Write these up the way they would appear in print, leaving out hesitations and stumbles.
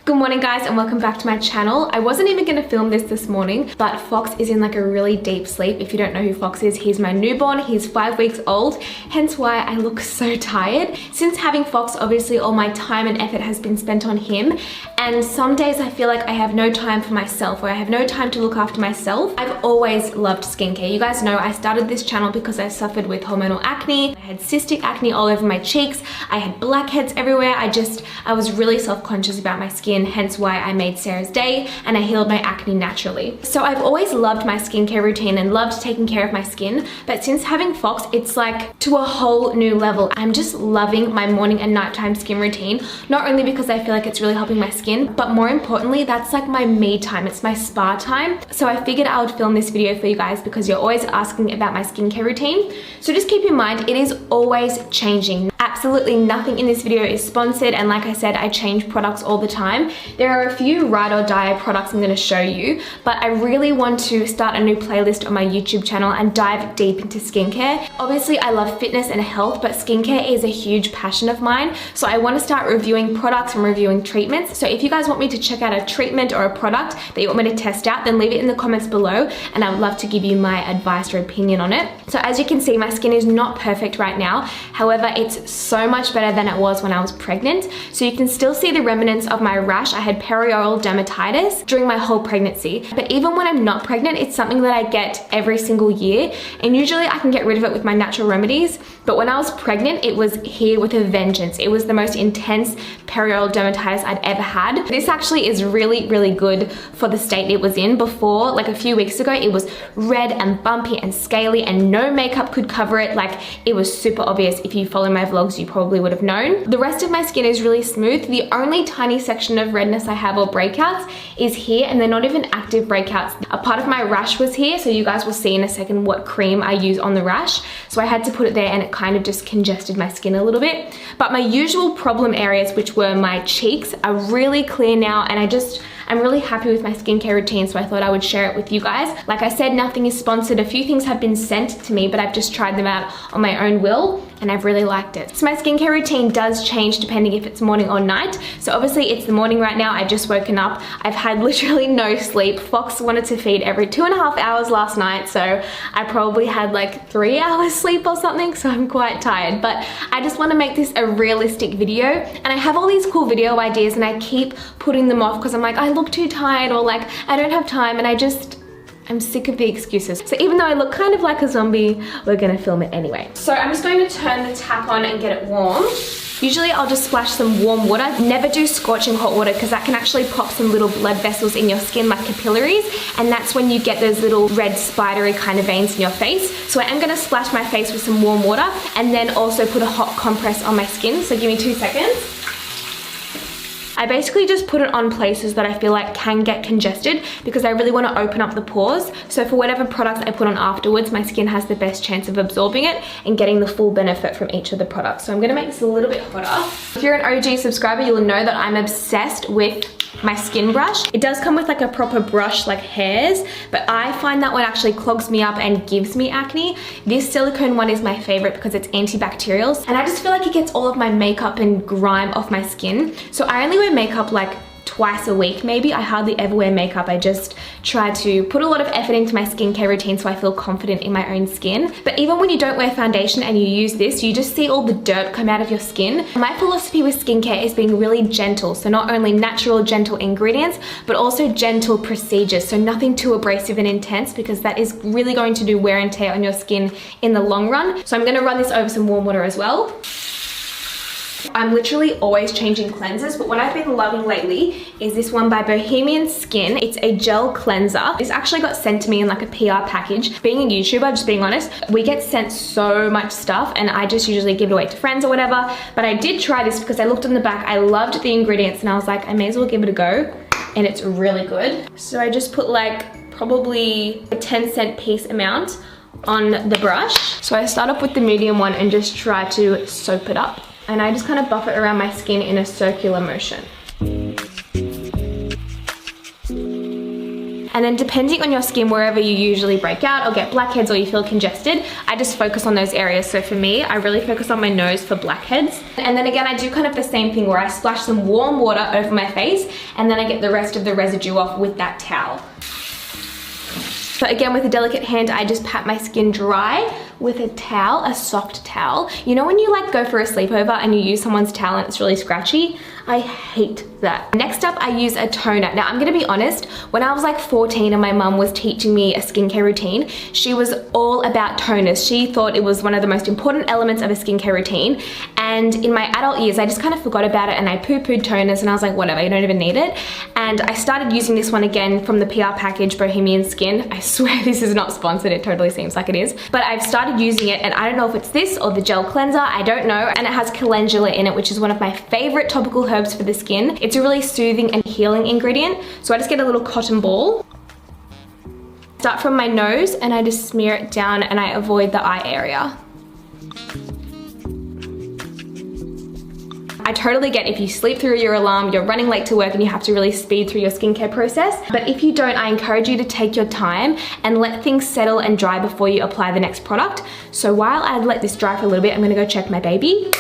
Good morning guys and welcome back to my channel. I wasn't even going to film this morning, but Fox is in like a really deep sleep. If you don't know who Fox is, he's my newborn. He's 5 weeks old, hence why I look so tired. Since having Fox, obviously all my time and effort has been spent on him, and some days I feel like I have no time for myself, or I have no time to look after myself. I've always loved skincare. You guys know I started this channel because I suffered with hormonal acne. I had cystic acne all over my cheeks. I had blackheads everywhere. I was really self-conscious about my skin, hence why I made Sarah's Day and I healed my acne naturally. So I've always loved my skincare routine and loved taking care of my skin, but since having Fox, it's like to a whole new level. I'm just loving my morning and nighttime skin routine, not only because I feel like it's really helping my skin, but more importantly, that's like my me time. It's my spa time. So I figured I would film this video for you guys because you're always asking about my skincare routine. So just keep in mind, it is always changing. Absolutely nothing in this video is sponsored, and like I said, I change products all the time. There are a few ride or die products I'm going to show you, but I really want to start a new playlist on my YouTube channel and dive deep into skincare. Obviously I love fitness and health, but skincare is a huge passion of mine, so I want to start reviewing products and reviewing treatments. So if you guys want me to check out a treatment or a product that you want me to test out, then leave it in the comments below and I would love to give you my advice or opinion on it. So as you can see, my skin is not perfect right now, however it's so much better than it was when I was pregnant. So you can still see the remnants of my rash. I had perioral dermatitis during my whole pregnancy, but even when I'm not pregnant, it's something that I get every single year, and usually I can get rid of it with my natural remedies, but when I was pregnant, it was here with a vengeance. It was the most intense perioral dermatitis I'd ever had. This actually is really good for the state it was in. Before, like a few weeks ago, it was red and bumpy and scaly and no makeup could cover it. Like, it was super obvious. If you follow my vlogs, you probably would have known. The rest of my skin is really smooth. The only tiny section of redness I have, or breakouts, is here, and they're not even active breakouts. A part of my rash was here, so you guys will see in a second what cream I use on the rash. So I had to put it there and it kind of just congested my skin a little bit. But my usual problem areas, which were my cheeks, are really clear now, and I'm really happy with my skincare routine, so I thought I would share it with you guys. Like I said, nothing is sponsored. A few things have been sent to me, but I've just tried them out on my own will, and I've really liked it. So my skincare routine does change depending if it's morning or night. So obviously it's the morning right now. I've just woken up. I've had literally no sleep. Fox wanted to feed every 2.5 hours last night, so I probably had like 3 hours sleep or something, so I'm quite tired. But I just want to make this a realistic video, and I have all these cool video ideas and I keep putting them off because I'm like, I look too tired, or like I don't have time, and I'm sick of the excuses. So even though I look kind of like a zombie, we're gonna film it anyway. So I'm just going to turn the tap on and get it warm. Usually I'll just splash some warm water. Never do scorching hot water because that can actually pop some little blood vessels in your skin, like capillaries, and that's when you get those little red spidery kind of veins in your face. So I am gonna splash my face with some warm water and then also put a hot compress on my skin. So give me 2 seconds. I basically just put it on places that I feel like can get congested because I really want to open up the pores. So for whatever products I put on afterwards, my skin has the best chance of absorbing it and getting the full benefit from each of the products. So I'm going to make this a little bit hotter. If you're an OG subscriber, you'll know that I'm obsessed with my skin brush. It does come with like a proper brush, like hairs, but I find that one actually clogs me up and gives me acne. This silicone one is my favorite because it's antibacterial, and I just feel like it gets all of my makeup and grime off my skin. So I only wear makeup like twice a week maybe. I hardly ever wear makeup. I just try to put a lot of effort into my skincare routine so I feel confident in my own skin. But even when you don't wear foundation and you use this, you just see all the dirt come out of your skin. My philosophy with skincare is being really gentle. So not only natural, gentle ingredients, but also gentle procedures. So nothing too abrasive and intense, because that is really going to do wear and tear on your skin in the long run. So I'm gonna run this over some warm water as well. I'm literally always changing cleansers, but what I've been loving lately is this one by Bohemian Skin. It's a gel cleanser. This actually got sent to me in like a PR package. Being a YouTuber, just being honest, we get sent so much stuff and I just usually give it away to friends or whatever. But I did try this because I looked on the back, I loved the ingredients, and I was like, I may as well give it a go, and it's really good. So I just put like probably a 10-cent piece amount on the brush. So I start off with the medium one and just try to soap it up. And I just kind of buff it around my skin in a circular motion. And And then depending on your skin, wherever you usually break out or get blackheads or you feel congested, I just focus on those areas. So for me, I really focus on my nose for blackheads. And then again, I do kind of the same thing where I splash some warm water over my face and then I get the rest of the residue off with that towel. So again, with a delicate hand, I just pat my skin dry with a towel, a soft towel. You know when you like go for a sleepover and you use someone's towel and it's really scratchy? I hate that. Next up, I use a toner. Now, I'm gonna be honest, when I was like 14 and my mum was teaching me a skincare routine, she was all about toners. She thought it was one of the most important elements of a skincare routine. And in my adult years, I just kind of forgot about it and I poo-pooed toners and I was like, whatever, you don't even need it. And I started using this one again from the PR package, Bohemian Skin. I swear this is not sponsored, it totally seems like it is. But I've started using it and I don't know if it's this or the gel cleanser, I don't know. And it has calendula in it, which is one of my favorite topical herbs for the skin. It's a really soothing and healing ingredient. So I just get a little cotton ball, start from my nose and I just smear it down and I avoid the eye area. I totally get if you sleep through your alarm, you're running late to work and you have to really speed through your skincare process. But if you don't, I encourage you to take your time and let things settle and dry before you apply the next product. So while I let this dry for a little bit, I'm gonna go check my baby.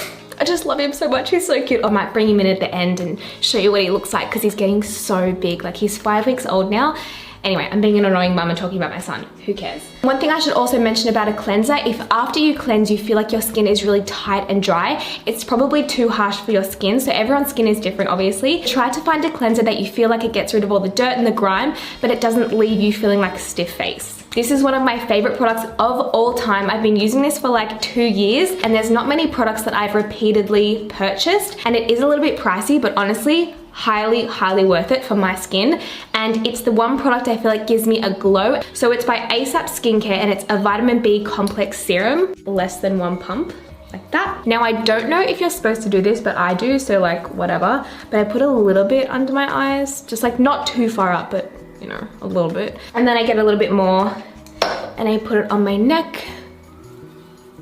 I just love him so much, he's so cute. I might bring him in at the end and show you what he looks like because he's getting so big. Like he's 5 weeks old now. Anyway, I'm being an annoying mum and talking about my son. Who cares? One thing I should also mention about a cleanser, if after you cleanse you feel like your skin is really tight and dry, it's probably too harsh for your skin. So everyone's skin is different, obviously. Try to find a cleanser that you feel like it gets rid of all the dirt and the grime, but it doesn't leave you feeling like a stiff face. This is one of my favorite products of all time. I've been using this for like 2 years and there's not many products that I've repeatedly purchased, and it is a little bit pricey, but honestly, highly worth it for my skin. And it's the one product I feel like gives me a glow. So it's by ASAP Skincare and it's a vitamin B complex serum, less than 1 pump. Like that. Now I don't know if you're supposed to do this, but I do, so like whatever. But I put a little bit under my eyes, just like not too far up, but you know, a little bit. And then I get a little bit more and I put it on my neck.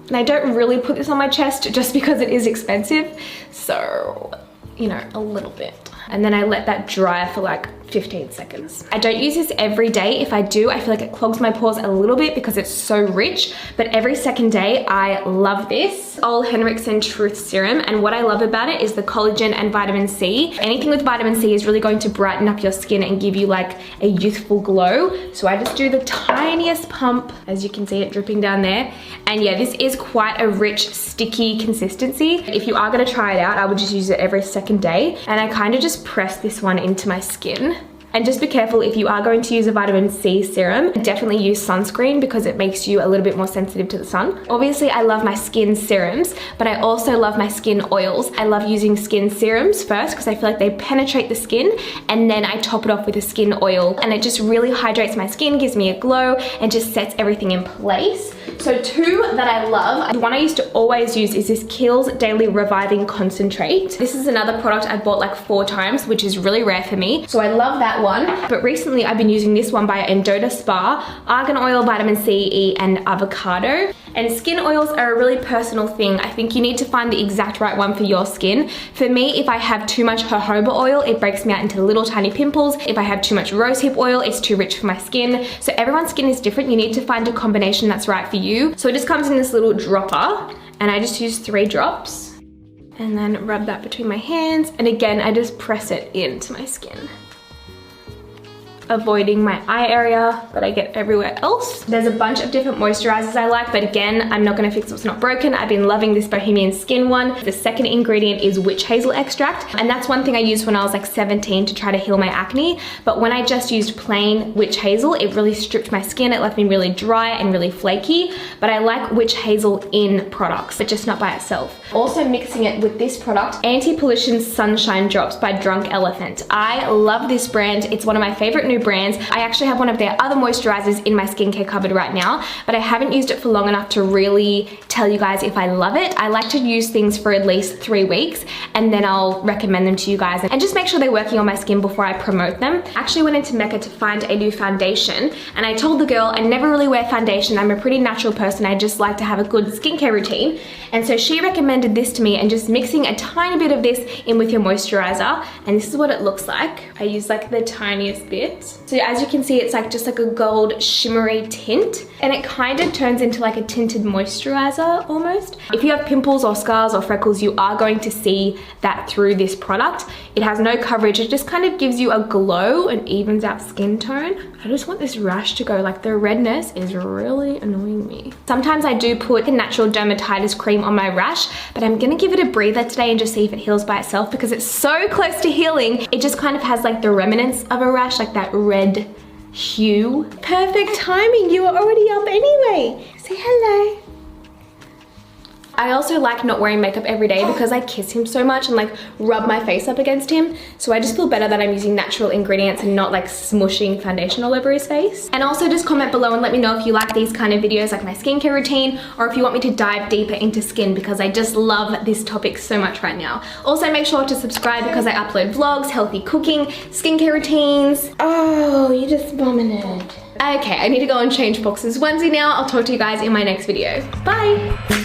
And I don't really put this on my chest just because it is expensive. So, you know, a little bit. And then I let that dry for like 15 seconds. I don't use this every day. If I do, I feel like it clogs my pores a little bit because it's so rich, but every second day I love this Ole Henriksen Truth Serum. And what I love about it is the collagen and vitamin C. Anything with vitamin C is really going to brighten up your skin and give you like a youthful glow. So I just do the tiniest pump, as you can see it dripping down there. And yeah, this is quite a rich, sticky consistency. If you are gonna try it out, I would just use it every second day. And I kind of just press this one into my skin. And just be careful if you are going to use a vitamin C serum, definitely use sunscreen because it makes you a little bit more sensitive to the sun. Obviously, I love my skin serums, but I also love my skin oils. I love using skin serums first because I feel like they penetrate the skin, and then I top it off with a skin oil, and it just really hydrates my skin, gives me a glow, and just sets everything in place. So 2 that I love, the one I used to always use is this Kiehl's Daily Reviving Concentrate. This is another product I've bought like 4 times, which is really rare for me. So I love that one. But recently I've been using this one by Endota Spa, argan oil, vitamin C, E, and avocado. And skin oils are a really personal thing. I think you need to find the exact right one for your skin. For me, if I have too much jojoba oil, it breaks me out into little tiny pimples. If I have too much rosehip oil, it's too rich for my skin. So everyone's skin is different. You need to find a combination that's right for you. So it just comes in this little dropper, and I just use 3 drops and then rub that between my hands. And again, I just press it into my skin, avoiding my eye area that I get everywhere else. There's a bunch of different moisturizers I like, but again, I'm not gonna fix what's not broken. I've been loving this Bohemian Skin one. The second ingredient is witch hazel extract, and that's one thing I used when I was like 17 to try to heal my acne. But when I just used plain witch hazel, it really stripped my skin. It left me really dry and really flaky. But I like witch hazel in products, but just not by itself. Also mixing it with this product, Anti-Pollution Sunshine Drops by Drunk Elephant. I love this brand. It's one of my favorite new brands. I actually have one of their other moisturizers in my skincare cupboard right now, but I haven't used it for long enough to really tell you guys if I love it. I like to use things for at least 3 weeks, and then I'll recommend them to you guys and just make sure they're working on my skin before I promote them. I actually went into Mecca to find a new foundation, and I told the girl I never really wear foundation. I'm a pretty natural person. I just like to have a good skincare routine. And so she recommended this to me, and just mixing a tiny bit of this in with your moisturizer, and this is what it looks like. I use like the tiniest bit. ingredients. So as you can see, it's like just like a gold shimmery tint, and it kind of turns into like a tinted moisturizer almost. If you have pimples or scars or freckles, you are going to see that through this product. It has no coverage. It just kind of gives you a glow and evens out skin tone. I just want this rash to go. Like, the redness is really annoying me. Sometimes I do put a natural dermatitis cream on my rash, but I'm gonna give it a breather today and just see if it heals by itself, because it's so close to healing. It just kind of has like the remnants of a rash, like that red hue. Perfect timing, you are already up anyway. Say hello. I also like not wearing makeup every day because I kiss him so much and like rub my face up against him. So I just feel better that I'm using natural ingredients and not like smushing foundation all over his face. And also just comment below and let me know if you like these kind of videos, like my skincare routine, or if you want me to dive deeper into skin, because I just love this topic so much right now. Also make sure to subscribe because I upload vlogs, healthy cooking, skincare routines. Oh, you just vomited. Okay, I need to go and change Fox's onesie now. I'll talk to you guys in my next video. Bye.